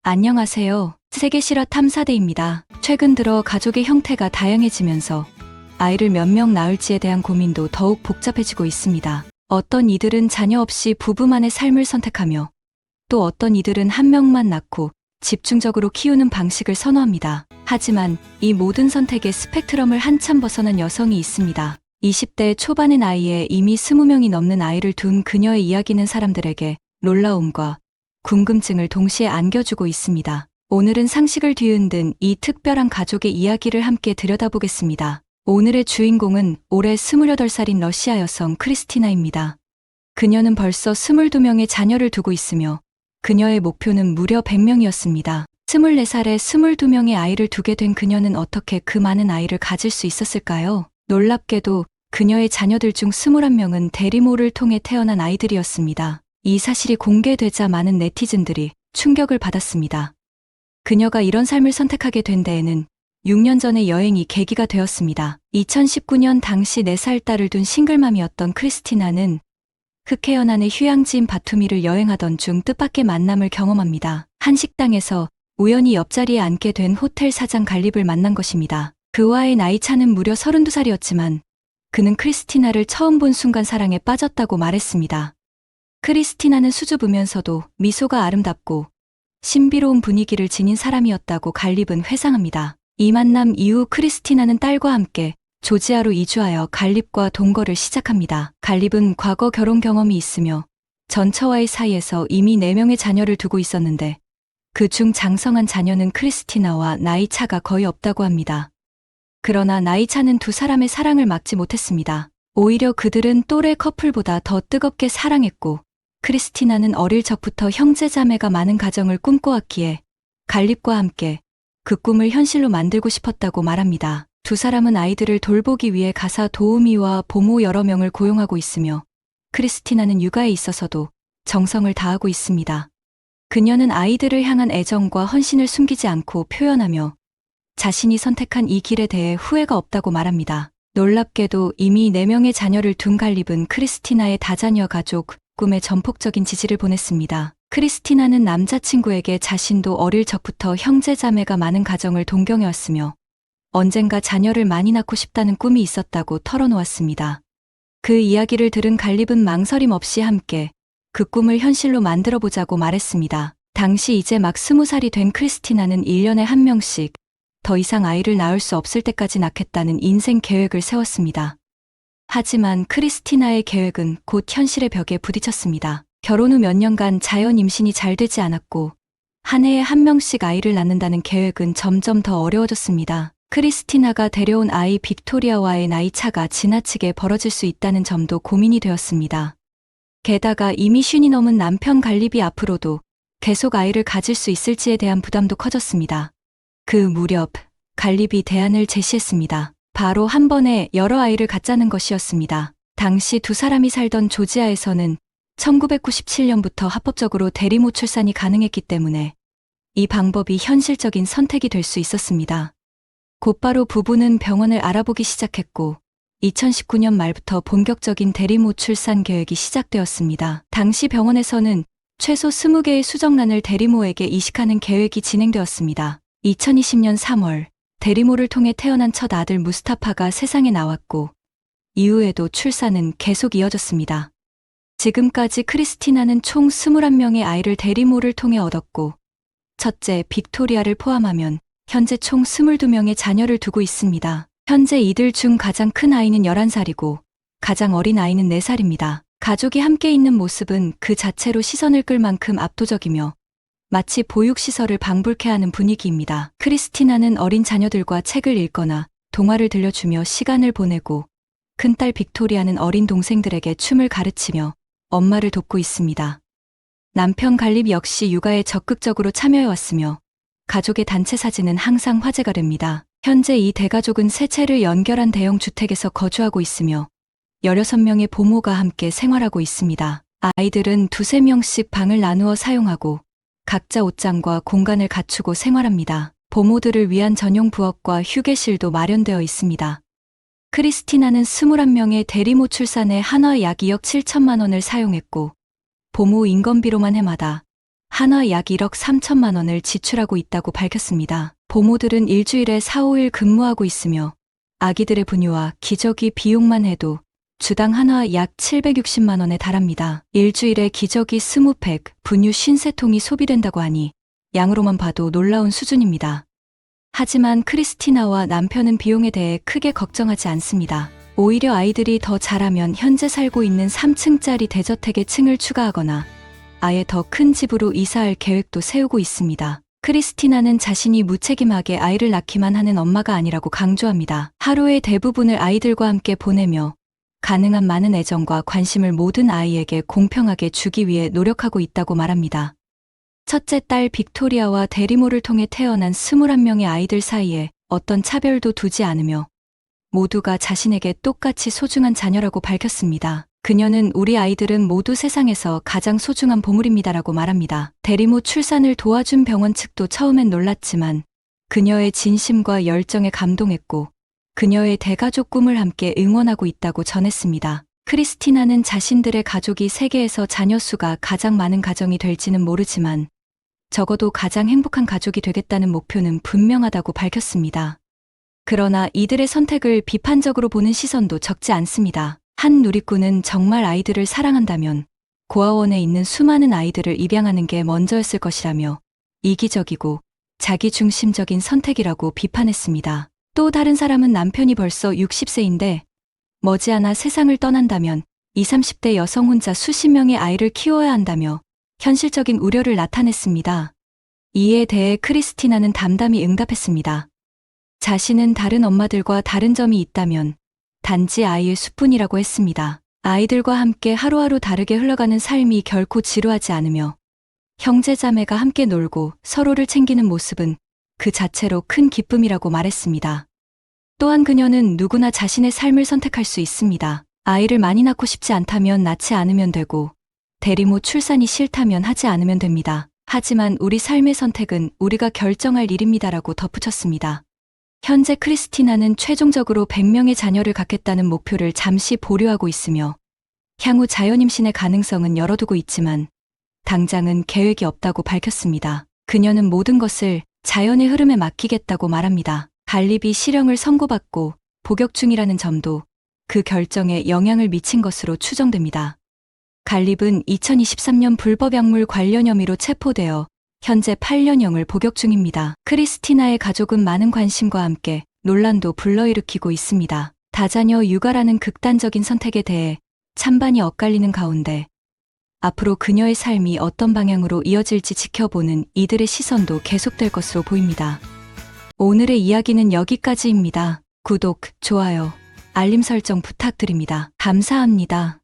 안녕하세요. 세계실화 탐사대입니다. 최근 들어 가족의 형태가 다양해지면서 아이를 몇 명 낳을지에 대한 고민도 더욱 복잡해지고 있습니다. 어떤 이들은 자녀 없이 부부만의 삶을 선택하며 또 어떤 이들은 한 명만 낳고 집중적으로 키우는 방식을 선호합니다. 하지만 이 모든 선택의 스펙트럼을 한참 벗어난 여성이 있습니다. 20대 초반의 나이에 이미 20명이 넘는 아이를 둔 그녀의 이야기는 사람들에게 놀라움과 궁금증을 동시에 안겨주고 있습니다. 오늘은 상식을 뒤흔든 이 특별한 가족의 이야기를 함께 들여다보겠습니다. 오늘의 주인공은 올해 28살인 러시아 여성 크리스티나입니다. 그녀는 벌써 22명의 자녀를 두고 있으며 그녀의 목표는 무려 100명이었습니다. 24살에 22명의 아이를 두게 된 그녀는 어떻게 그 많은 아이를 가질 수 있었을까요? 놀랍게도 그녀의 자녀들 중 21명은 대리모를 통해 태어난 아이들이었습니다. 이 사실이 공개되자 많은 네티즌들이 충격을 받았습니다. 그녀가 이런 삶을 선택하게 된 데에는 6년 전의 여행이 계기가 되었습니다. 2019년 당시 4살 딸을 둔 싱글맘이었던 크리스티나는 흑해연안의 휴양지인 바투미를 여행하던 중 뜻밖의 만남을 경험합니다. 한 식당에서 우연히 옆자리에 앉게 된 호텔 사장 갈립을 만난 것입니다. 그와의 나이 차는 무려 32살이었지만 그는 크리스티나를 처음 본 순간 사랑에 빠졌다고 말했습니다. 크리스티나는 수줍으면서도 미소가 아름답고 신비로운 분위기를 지닌 사람이었다고 갈립은 회상합니다. 이 만남 이후 크리스티나는 딸과 함께 조지아로 이주하여 갈립과 동거를 시작합니다. 갈립은 과거 결혼 경험이 있으며 전처와의 사이에서 이미 4명의 자녀를 두고 있었는데 그중 장성한 자녀는 크리스티나와 나이 차가 거의 없다고 합니다. 그러나 나이 차는 두 사람의 사랑을 막지 못했습니다. 오히려 그들은 또래 커플보다 더 뜨겁게 사랑했고 크리스티나는 어릴 적부터 형제자매가 많은 가정을 꿈꿔왔기에 갈립과 함께 그 꿈을 현실로 만들고 싶었다고 말합니다. 두 사람은 아이들을 돌보기 위해 가사 도우미와 보모 여러 명을 고용하고 있으며 크리스티나는 육아에 있어서도 정성을 다하고 있습니다. 그녀는 아이들을 향한 애정과 헌신을 숨기지 않고 표현하며 자신이 선택한 이 길에 대해 후회가 없다고 말합니다. 놀랍게도 이미 4명의 자녀를 둔 갈립은 크리스티나의 다자녀 가족 꿈에 전폭적인 지지를 보냈습니다. 크리스티나는 남자친구에게 자신도 어릴 적부터 형제자매가 많은 가정을 동경해왔으며 언젠가 자녀를 많이 낳고 싶다는 꿈이 있었다고 털어놓았습니다. 그 이야기를 들은 갈립은 망설임 없이 함께 그 꿈을 현실로 만들어보자고 말했습니다. 당시 이제 막 20살이 된 크리스티나는 1년에 1명씩 더 이상 아이를 낳을 수 없을 때까지 낳겠다는 인생 계획을 세웠습니다. 하지만 크리스티나의 계획은 곧 현실의 벽에 부딪혔습니다. 결혼 후 몇 년간 자연 임신이 잘 되지 않았고 한 해에 1명씩 아이를 낳는다는 계획은 점점 더 어려워졌습니다. 크리스티나가 데려온 아이 빅토리아와의 나이 차가 지나치게 벌어질 수 있다는 점도 고민이 되었습니다. 게다가 이미 50이 넘은 남편 갈립이 앞으로도 계속 아이를 가질 수 있을지에 대한 부담도 커졌습니다. 그 무렵 갈립이 대안을 제시했습니다. 바로 한 번에 여러 아이를 갖자는 것이었습니다. 당시 두 사람이 살던 조지아에서는 1997년부터 합법적으로 대리모 출산이 가능했기 때문에 이 방법이 현실적인 선택이 될 수 있었습니다. 곧바로 부부는 병원을 알아보기 시작했고 2019년 말부터 본격적인 대리모 출산 계획이 시작되었습니다. 당시 병원에서는 최소 20개의 수정란을 대리모에게 이식하는 계획이 진행되었습니다. 2020년 3월 대리모를 통해 태어난 첫 아들 무스타파가 세상에 나왔고 이후에도 출산은 계속 이어졌습니다. 지금까지 크리스티나는 총 21명의 아이를 대리모를 통해 얻었고 첫째 빅토리아를 포함하면 현재 총 22명의 자녀를 두고 있습니다. 현재 이들 중 가장 큰 아이는 11살이고 가장 어린 아이는 4살입니다. 가족이 함께 있는 모습은 그 자체로 시선을 끌 만큼 압도적이며 마치 보육시설을 방불케 하는 분위기입니다. 크리스티나는 어린 자녀들과 책을 읽거나 동화를 들려주며 시간을 보내고 큰딸 빅토리아는 어린 동생들에게 춤을 가르치며 엄마를 돕고 있습니다. 남편 갈립 역시 육아에 적극적으로 참여해왔으며 가족의 단체 사진은 항상 화제가 됩니다. 현재 이 대가족은 세 채를 연결한 대형 주택에서 거주하고 있으며 16명의 보모가 함께 생활하고 있습니다. 아이들은 2~3명씩 방을 나누어 사용하고 각자 옷장과 공간을 갖추고 생활합니다. 보모들을 위한 전용 부엌과 휴게실도 마련되어 있습니다. 크리스티나는 21명의 대리모 출산에 한화 약 2억 7천만 원을 사용했고 보모 인건비로만 해마다 한화 약 1억 3천만 원을 지출하고 있다고 밝혔습니다. 보모들은 일주일에 4, 5일 근무하고 있으며 아기들의 분유와 기저귀 비용만 해도 주당 한화 약 760만 원에 달합니다. 일주일에 기저귀 20팩, 분유 53통이 소비된다고 하니 양으로만 봐도 놀라운 수준입니다. 하지만 크리스티나와 남편은 비용에 대해 크게 걱정하지 않습니다. 오히려 아이들이 더 자라면 현재 살고 있는 3층짜리 대저택에 층을 추가하거나 아예 더 큰 집으로 이사할 계획도 세우고 있습니다. 크리스티나는 자신이 무책임하게 아이를 낳기만 하는 엄마가 아니라고 강조합니다. 하루의 대부분을 아이들과 함께 보내며 가능한 많은 애정과 관심을 모든 아이에게 공평하게 주기 위해 노력하고 있다고 말합니다. 첫째 딸 빅토리아와 대리모를 통해 태어난 21명의 아이들 사이에 어떤 차별도 두지 않으며 모두가 자신에게 똑같이 소중한 자녀라고 밝혔습니다. 그녀는 우리 아이들은 모두 세상에서 가장 소중한 보물입니다라고 말합니다. 대리모 출산을 도와준 병원 측도 처음엔 놀랐지만 그녀의 진심과 열정에 감동했고 그녀의 대가족 꿈을 함께 응원하고 있다고 전했습니다. 크리스티나는 자신들의 가족이 세계에서 자녀 수가 가장 많은 가정이 될지는 모르지만 적어도 가장 행복한 가족이 되겠다는 목표는 분명하다고 밝혔습니다. 그러나 이들의 선택을 비판적으로 보는 시선도 적지 않습니다. 한 누리꾼은 정말 아이들을 사랑한다면 고아원에 있는 수많은 아이들을 입양하는 게 먼저였을 것이라며 이기적이고 자기중심적인 선택이라고 비판했습니다. 또 다른 사람은 남편이 벌써 60세인데 머지않아 세상을 떠난다면 20, 30대 여성 혼자 수십 명의 아이를 키워야 한다며 현실적인 우려를 나타냈습니다. 이에 대해 크리스티나는 담담히 응답했습니다. 자신은 다른 엄마들과 다른 점이 있다면 단지 아이의 수뿐이라고 했습니다. 아이들과 함께 하루하루 다르게 흘러가는 삶이 결코 지루하지 않으며 형제자매가 함께 놀고 서로를 챙기는 모습은 그 자체로 큰 기쁨이라고 말했습니다. 또한 그녀는 누구나 자신의 삶을 선택할 수 있습니다. 아이를 많이 낳고 싶지 않다면 낳지 않으면 되고 대리모 출산이 싫다면 하지 않으면 됩니다. 하지만 우리 삶의 선택은 우리가 결정할 일입니다라고 덧붙였습니다. 현재 크리스티나는 최종적으로 100명의 자녀를 갖겠다는 목표를 잠시 보류하고 있으며 향후 자연임신의 가능성은 열어두고 있지만 당장은 계획이 없다고 밝혔습니다. 그녀는 모든 것을 자연의 흐름에 맡기겠다고 말합니다. 관리비 실형을 선고받고 복역 중이라는 점도 그 결정에 영향을 미친 것으로 추정됩니다. 갈립은 2023년 불법 약물 관련 혐의로 체포되어 현재 8년형을 복역 중입니다. 크리스티나의 가족은 많은 관심과 함께 논란도 불러일으키고 있습니다. 다자녀 육아라는 극단적인 선택에 대해 찬반이 엇갈리는 가운데 앞으로 그녀의 삶이 어떤 방향으로 이어질지 지켜보는 이들의 시선도 계속될 것으로 보입니다. 오늘의 이야기는 여기까지입니다. 구독, 좋아요, 알림 설정 부탁드립니다. 감사합니다.